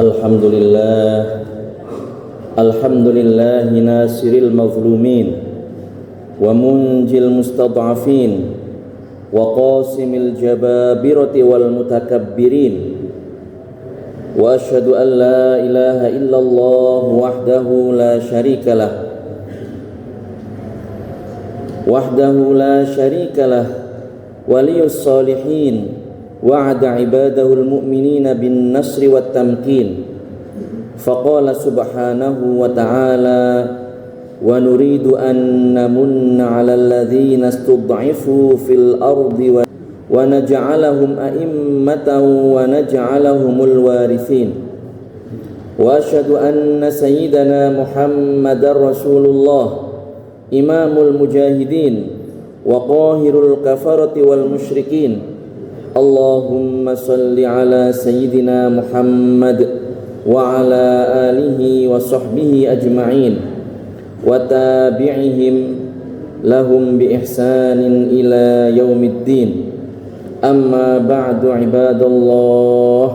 Alhamdulillahi nasiril mazlumin wa munjil mustad'afin wa qasimil jababirati wal mutakabbirin wa asyhadu an la ilaha illallah wahdahu la syarikalah waliyus salihin wa'ada ibadahul mu'minina bin nasri wat tamkin faqala subhanahu wa ta'ala wa nuridu an namunna 'alal ladzina istud'ifu fil ardi wa naj'alahum a'immatan wa naj'alahumul warithin wa asyhadu anna sayyidana Muhammadar Rasulullah imamul mujahidin wa qahirul kafarati wal musyrikin. Allahumma salli ala sayyidina Muhammad wa ala alihi wa sahbihi ajma'in wa tabi'ihim lahum bi ihsanin ila yaumiddin. Amma ba'du ibadallah,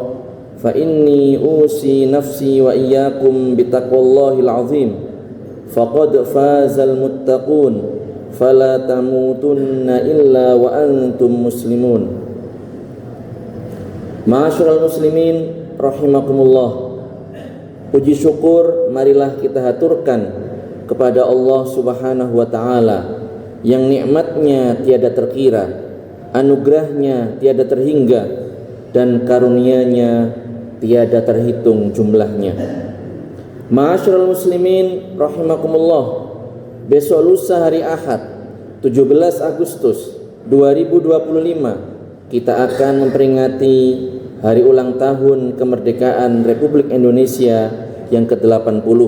fa inni usi nafsi wa iyyakum bi taqwallahil azim. Faqad fazal muttaqun fala tamutunna illa wa antum muslimun. Ma'asyiral muslimin rahimakumullah. Puji syukur marilah kita haturkan kepada Allah Subhanahu wa taala yang nikmatnya tiada terkira, anugerahnya tiada terhingga, dan karunia-Nya tiada terhitung jumlahnya. Ma'asyiral muslimin rahimakumullah. Besok lusa hari Ahad 17 Agustus 2025 kita akan memperingati hari ulang tahun kemerdekaan Republik Indonesia yang ke-80.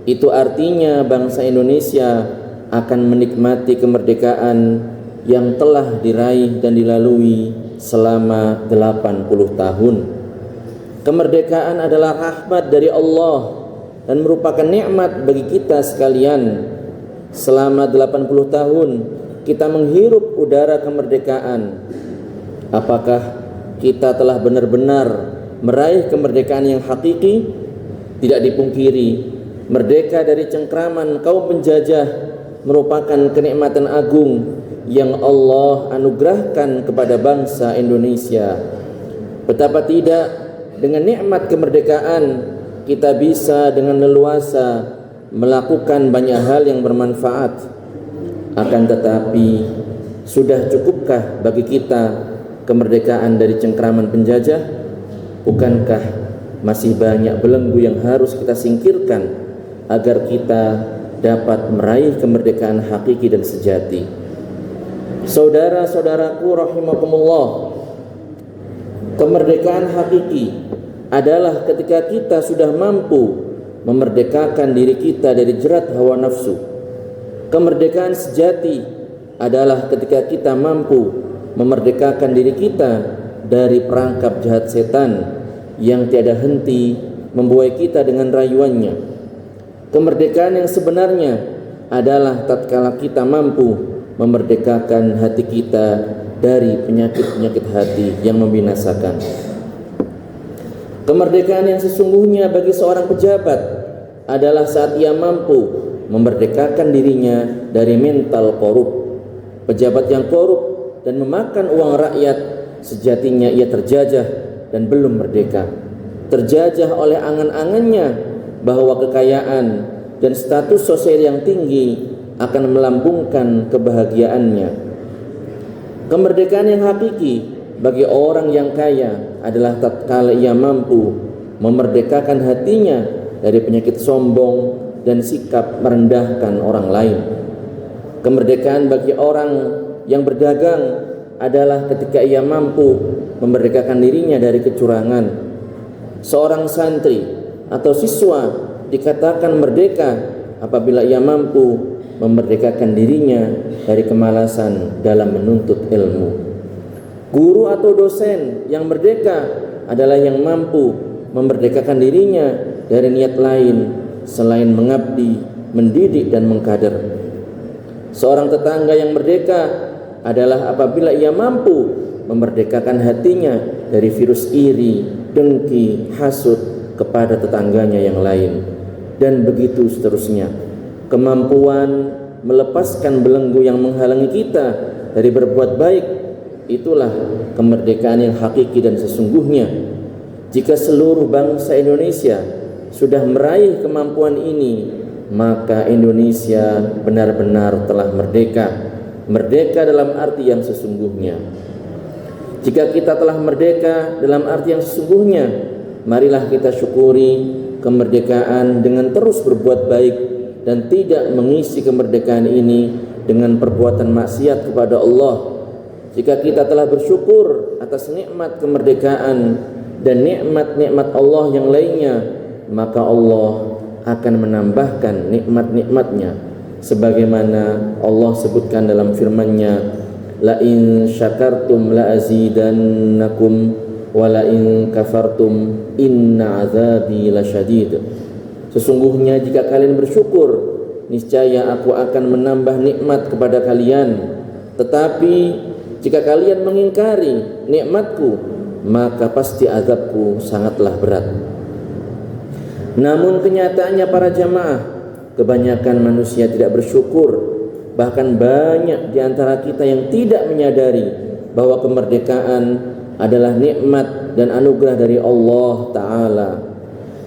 Itu artinya bangsa Indonesia akan menikmati kemerdekaan yang telah diraih dan dilalui selama 80 tahun. Kemerdekaan adalah rahmat dari Allah dan merupakan nikmat bagi kita sekalian. Selama 80 tahun kita menghirup udara kemerdekaan. Apakah kita telah benar-benar meraih kemerdekaan yang hakiki? Tidak dipungkiri, merdeka dari cengkraman kaum penjajah merupakan kenikmatan agung yang Allah anugerahkan kepada bangsa Indonesia. Betapa tidak, dengan nikmat kemerdekaan kita bisa dengan leluasa melakukan banyak hal yang bermanfaat. Akan tetapi, sudah cukupkah bagi kita kemerdekaan dari cengkraman penjajah? Bukankah masih banyak belenggu yang harus kita singkirkan agar kita dapat meraih kemerdekaan hakiki dan sejati? Saudara-saudaraku rahimakumullah, kemerdekaan hakiki adalah ketika kita sudah mampu memerdekakan diri kita dari jerat hawa nafsu. Kemerdekaan sejati adalah ketika kita mampu memerdekakan diri kita dari perangkap jahat setan yang tiada henti membuai kita dengan rayuannya. Kemerdekaan yang sebenarnya adalah tatkala kita mampu memerdekakan hati kita dari penyakit-penyakit hati yang membinasakan. Kemerdekaan yang sesungguhnya bagi seorang pejabat adalah saat ia mampu memerdekakan dirinya dari mental korup. Pejabat yang korup dan memakan uang rakyat sejatinya ia terjajah dan belum merdeka. Terjajah oleh angan-angannya bahwa kekayaan dan status sosial yang tinggi akan melambungkan kebahagiaannya. Kemerdekaan yang hakiki bagi orang yang kaya adalah tatkala ia mampu memerdekakan hatinya dari penyakit sombong dan sikap merendahkan orang lain. Kemerdekaan bagi orang yang berdagang adalah ketika ia mampu memerdekakan dirinya dari kecurangan. Seorang santri atau siswa dikatakan merdeka apabila ia mampu memerdekakan dirinya dari kemalasan dalam menuntut ilmu. Guru atau dosen yang merdeka adalah yang mampu memerdekakan dirinya dari niat lain selain mengabdi, mendidik dan mengkader. Seorang tetangga yang merdeka adalah apabila ia mampu memerdekakan hatinya dari virus iri, dengki, hasud, kepada tetangganya yang lain, dan begitu seterusnya. Kemampuan melepaskan belenggu yang menghalangi kita dari berbuat baik, itulah kemerdekaan yang hakiki dan sesungguhnya. Jika seluruh bangsa Indonesia sudah meraih kemampuan ini, maka Indonesia benar-benar telah merdeka. Merdeka dalam arti yang sesungguhnya. Jika kita telah merdeka dalam arti yang sesungguhnya, marilah kita syukuri kemerdekaan dengan terus berbuat baik dan tidak mengisi kemerdekaan ini dengan perbuatan maksiat kepada Allah. Jika kita telah bersyukur atas nikmat kemerdekaan dan nikmat-nikmat Allah yang lainnya, maka Allah akan menambahkan nikmat-nikmatnya sebagaimana Allah sebutkan dalam firman-Nya, la in syakartum la azidannakum wa la in kafartum inna azabi lasyadid. Sesungguhnya jika kalian bersyukur, niscaya aku akan menambah nikmat kepada kalian. Tetapi jika kalian mengingkari nikmatku, maka pasti azabku sangatlah berat. Namun kenyataannya para jamaah, kebanyakan manusia tidak bersyukur. Bahkan banyak di antara kita yang tidak menyadari bahwa kemerdekaan adalah nikmat dan anugerah dari Allah Ta'ala.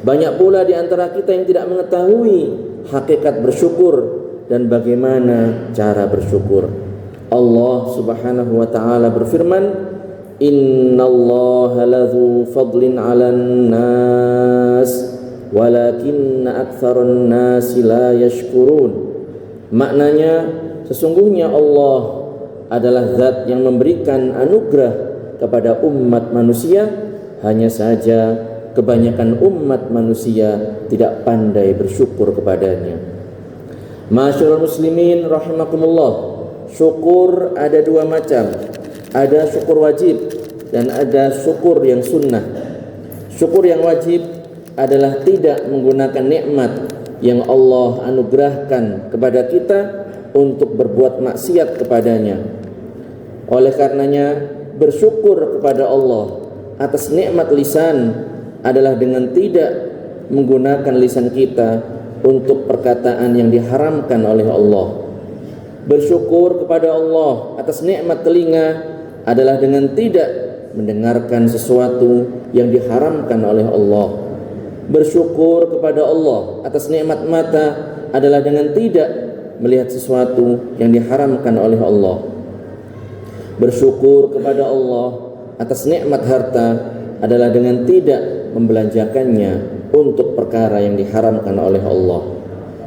Banyak pula di antara kita yang tidak mengetahui hakikat bersyukur dan bagaimana cara bersyukur. Allah Subhanahu wa Ta'ala berfirman, innallaha ladzu fadlin 'alan nas walakinna aktsaran nasi la yashkurun. Maknanya, sesungguhnya Allah adalah zat yang memberikan anugerah kepada umat manusia, hanya saja kebanyakan umat manusia tidak pandai bersyukur kepadanya. Ma'asyiral muslimin rahimakumullah, syukur ada dua macam. Ada syukur wajib dan ada syukur yang sunnah. Syukur yang wajib adalah tidak menggunakan nikmat yang Allah anugerahkan kepada kita untuk berbuat maksiat kepadanya. Oleh karenanya, bersyukur kepada Allah atas nikmat lisan adalah dengan tidak menggunakan lisan kita untuk perkataan yang diharamkan oleh Allah. Bersyukur kepada Allah atas nikmat telinga adalah dengan tidak mendengarkan sesuatu yang diharamkan oleh Allah. Bersyukur kepada Allah atas nikmat mata adalah dengan tidak melihat sesuatu yang diharamkan oleh Allah. Bersyukur kepada Allah atas nikmat harta adalah dengan tidak membelanjakannya untuk perkara yang diharamkan oleh Allah.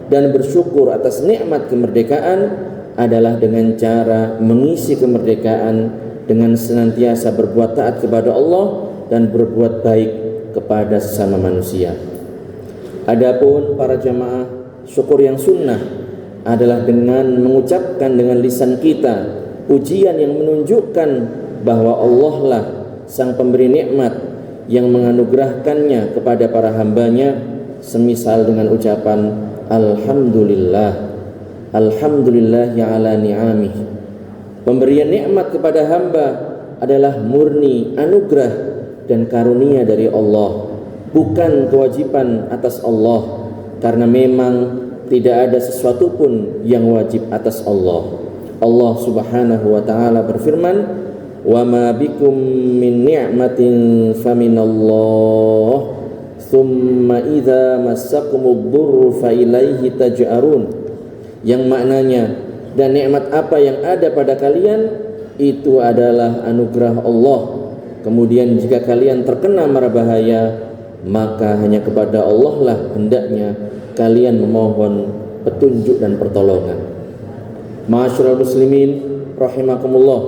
Dan bersyukur atas nikmat kemerdekaan adalah dengan cara mengisi kemerdekaan dengan senantiasa berbuat taat kepada Allah dan berbuat baik kepada sesama manusia. Adapun para jamaah, syukur yang sunnah adalah dengan mengucapkan dengan lisan kita pujian yang menunjukkan bahwa Allah lah sang pemberi nikmat yang menganugerahkannya kepada para hambanya, semisal dengan ucapan Alhamdulillah, Alhamdulillah ya ala ni'amih. Pemberian nikmat kepada hamba adalah murni anugerah dan karunia dari Allah, bukan kewajiban atas Allah, karena memang tidak ada sesuatu pun yang wajib atas Allah. Allah Subhanahu wa Ta'ala berfirman, wa ma bikum min ni'matin faminallah thumma idza massakumud durru fa ilaihi taj'arun. Yang maknanya, dan nikmat apa yang ada pada kalian itu adalah anugerah Allah. Kemudian jika kalian terkena mara bahaya, maka hanya kepada Allah lah hendaknya kalian memohon petunjuk dan pertolongan. Ma'asyiral muslimin rahimakumullah,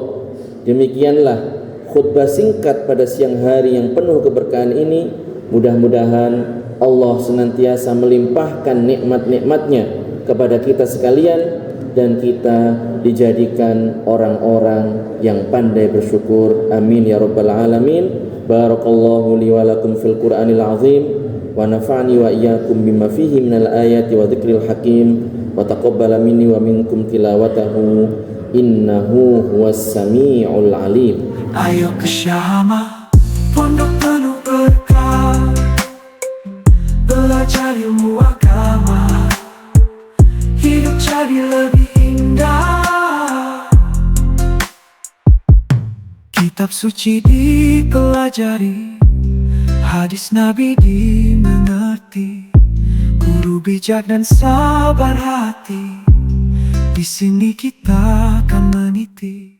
demikianlah khutbah singkat pada siang hari yang penuh keberkahan ini. Mudah-mudahan Allah senantiasa melimpahkan nikmat-nikmatnya kepada kita sekalian, dan kita dijadikan orang-orang yang pandai bersyukur. Amin ya rabbal alamin. Barakallahu li wa lakum fil Qur'anil azim wa nafa'ani wa iyyakum bima fihi minal ayati wa dzikril hakim wa taqabbala minni wa minkum tilawatahu innahu huwas samiul alim. Ayo ke Syama, pondok penuh berkah. belajar ilmu agama, hidup jadi lebih indah. Kitab suci dipelajari, hadis Nabi dimengerti, guru bijak dan sabar hati, di sini kita akan meniti.